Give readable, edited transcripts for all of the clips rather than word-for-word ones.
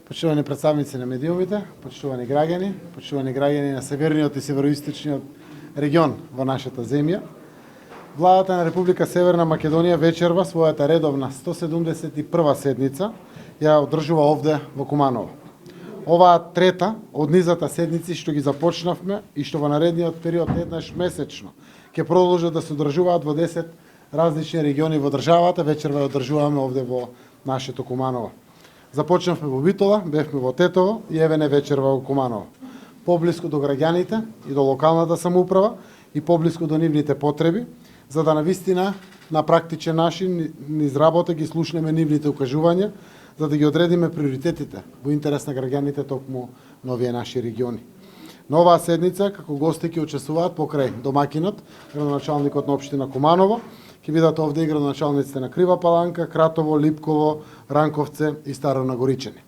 Почитувани представници на медиумите, почитувани граѓани на северниот и североисточниот регион во нашата земја. Владата на Република Северна Македонија вечерва својата редовна 171 седница ја одржува овде во Куманово. Оваа трета од низата седници што ги започнавме и што во наредниот период еднаш месечно ќе продолжат да се одржуваат во 10 различни региони во државата, вечерва ја одржуваме овде во нашето Куманово. Започнавме во Битола, бевме во Тетово и еве вечерва во Куманово. Поблиску до граѓаните и до локалната самоуправа и поблиску до нивните потреби, за да навистина на практичен начин низ работа ги слушнеме нивните укажувања, за да ги одредиме приоритетите во интерес на граѓаните токму на овие наши региони. На оваа седница како гости ќе учествуваат покрај домакинот, градоначалникот на општина Куманово, ќе бидат овде и градоначалниците на Крива Паланка, Кратово, Липково, Ранковце и Старо Нагоричани.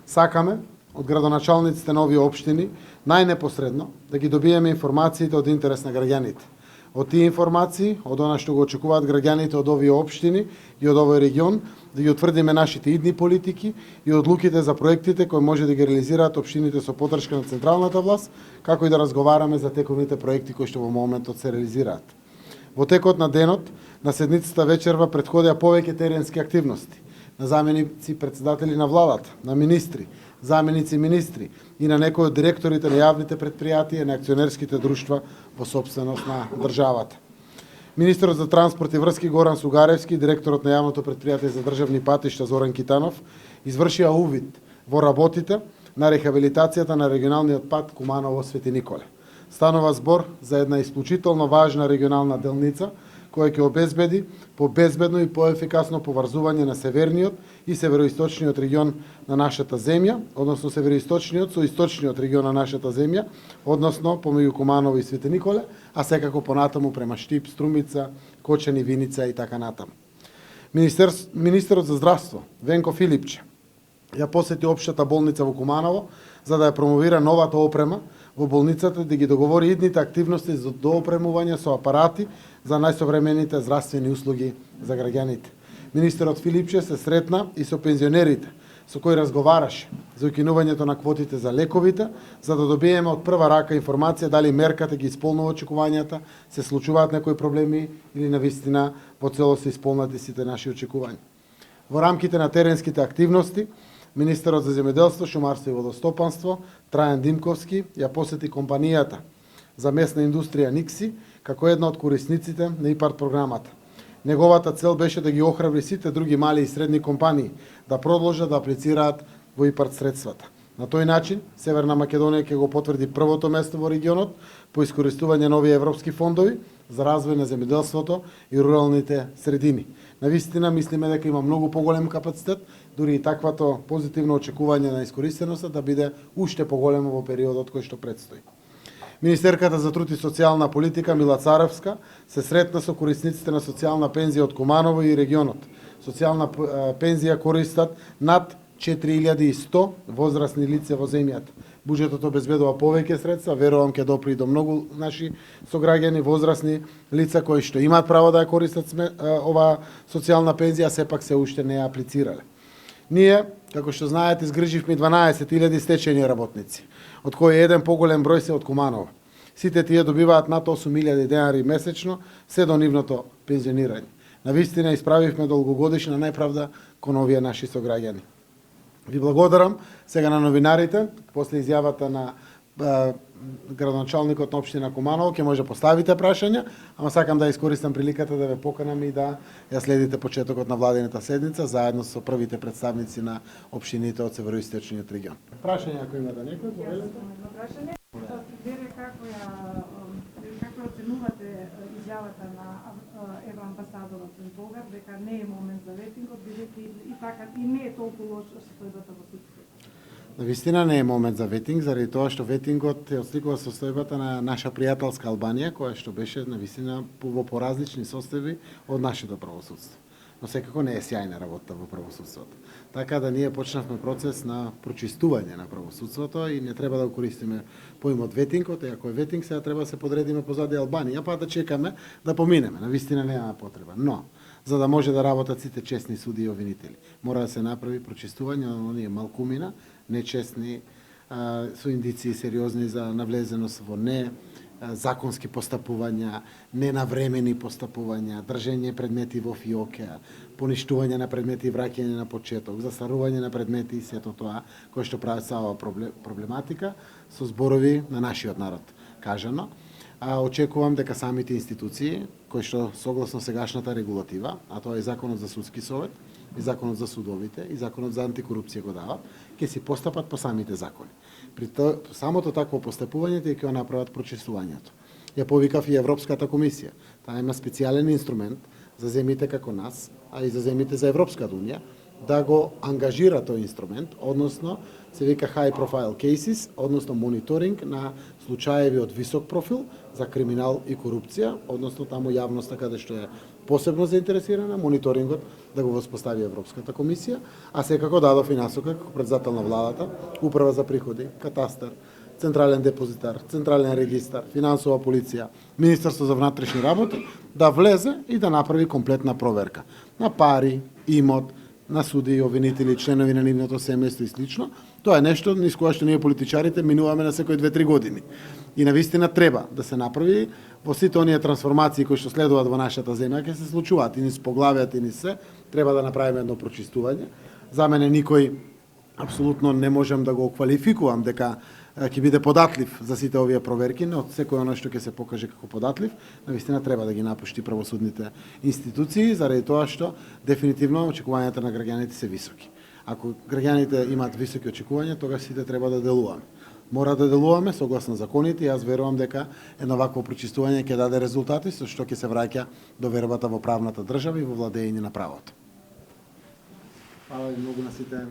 Сакаме од градоначалниците на овие општини најнепосредно да ги добиеме информациите од интерес на граѓаните. Од тие информации, од она што го очекуваат граѓаните од овие општини и од овој регион, да ги утврдиме нашите идни политики и одлуките за проектите кои може да ги реализираат општините со поддршка на централната власт, како и да разговараме за тековите проекти кои што во моментот се реализираат. Во текот на денот, на седницата вечерва претходеа повеќе теренски активности на заменици председатели на владата, на министри, заменици министри и на некои од директорите на јавните претпријатија и на акционерските друштва во собственост на државата. Министерот за транспорт и врски Горан Сугаревски, директорот на јавното претпријатие за државни патишта Зоран Китанов извршија увид во работите на рехабилитацијата на регионалниот пат Куманово Свети Николе. Станува збор за една исклучително важна регионална делница која ќе обезбеди побезбедно и поефикасно поврзување на северниот и североисточниот регион на нашата земја, односно североисточниот со источниот регион на нашата земја, односно помеѓу Куманово и Свети Николе, а секако понатаму према Штип, Струмица, Кочани, Виница и така натаму. Министерот за здравство Венко Филипче ја посети општата болница во Куманово за да ја промовира новата опрема во болницата, да ги договори идните активности за доопремување со апарати за најсовремените здравствени услуги за граѓаните. Министерот Филипче се сретна и со пензионерите, со кои разговараше за укинувањето на квотите за лековите, за да добиеме од прва рака информација дали мерката ги исполнува очекувањата, се случуваат некои проблеми или навистина во целост се исполнати сите наши очекувања. Во рамките на теренските активности, Министерот за земјоделство, шумарство и водостопанство Трајан Димковски ја посети компанијата за местна индустрија Никси како една од корисниците на ИПАРТ програмата. Неговата цел беше да ги охрабри сите други мали и средни компании да продолжат да аплицираат во ИПАРТ средствата. На тој начин Северна Македонија ќе го потврди првото место во регионот по искористување на овие европски фондови за развој на земјоделството и руралните средини. Навистина мислиме дека има многу поголем капацитет, дури и таквато позитивно очекување на искористеноста да биде уште поголемо во периодот кој што предстои. Министерката за труд и социјална политика Мила Царевска се сретна со корисниците на социјална пензија од Куманово и регионот. Социјална пензија користат над 4100 возрастни лица во земјата. Буџетот обезбедува повеќе средства, верувам ќе допри до многу наши сограѓани возрастни лица кои што имаат право да ја користат оваа социјална пензија, а сепак се уште не ја аплицирале. Ние, како што знаете, изгриживме 12.000 стечајни работници, од кои еден поголем број се од Куманово. Сите тие добиваат над 8.000 денари месечно, се до нивното пензионирање. Навистина исправивме долгогодишна неправда кон овие наши сограѓани. Ви благодарам сега на новинарите, после изјавата на градоначалникот на општина Куманово, ќе може поставите прашања, ама сакам да искористам приликата да ве поканам и да ја следите почетокот на владината седница заедно со првите представници на општините од североисточниот регион. Прашања ако имате некој, прашање. Како оценувате изјавата на евроамбасадорот Болгар дека не е момент за ветингот, бидејќи и така и не е толку лоша состојбата во судството? Навистина не е момент за ветинг, заради тоа што ветингот ја осликува состојбата на наша пријателска Албанија, која што беше навистина во поразлични состојби од нашето правосудство. Но секако не е сјајна работа во правосудството. Така да ние почнавме процес на прочистување на правосудството и не треба да го користиме поимот ветингот, и ако е ветинг, сега треба да се подредиме позади Албанија, па да чекаме да поминеме. Навистина нема потреба. Но за да може да работат сите честни суди и обвинители. Мора да се направи прочистување на оние малкумина, нечестни, со индиции сериозни за навлезеност во законски постапувања, ненавремени постапувања, држење предмети во фиоке, поништување на предмети и враќање на почеток, застарување на предмети и сето тоа кој што прави сава проблематика со зборови на нашиот народ. Кажано, очекувам дека самите институции, кои што согласно сегашната регулатива, а тоа е Законот за судски совет, и Законот за судовите, и Законот за антикорупција го дават, ќе си постапат по самите закони. При самото такво постапување ќе го направат прочистувањето. Ја повикав и Европската комисија. Таа има специјален инструмент за земите како нас, а и за земите за Европската унија, да го ангажира тој инструмент, односно се вика high profile cases, односно мониторинг на случаеви од висок профил за криминал и корупција, односно таму јавноста каде што е посебно заинтересирана, мониторингот да го воспостави Европската комисија, а секако дадов и насока како председател на владата, Управа за приходи, катастар, Централен депозитар, Централен регистар, Финансова полиција, Министерство за внатрешни работи, да влезе и да направи комплетна проверка на пари, имот, на суди и обвинители, членови на нивното семејство и слично. Тоа е нешто низ кое што ние политичарите минуваме на секои 2-3 години. И навистина треба да се направи во сите оние трансформации кои што следуваат во нашата земја, ќе се случуваат и низ поглавијата и низ се, треба да направиме едно прочистување. За мене никој апсолутно не можам да го квалификувам дека ќе биде податлив за сите овие проверки, но секој оно што ќе се покаже како податлив, навистина треба да ги напушти правосудните институции, заради тоа што дефинитивно очекувањата на граѓаните се високи. Ако граѓаните имаат високи очекувања, тогаш сите треба да делуваме. Мора да делуваме согласно законите и јас верувам дека едно вакво прочистување ќе даде резултати со што ќе се враќа довербата во правната држава и во владење на правото. Фала ви многу на сите.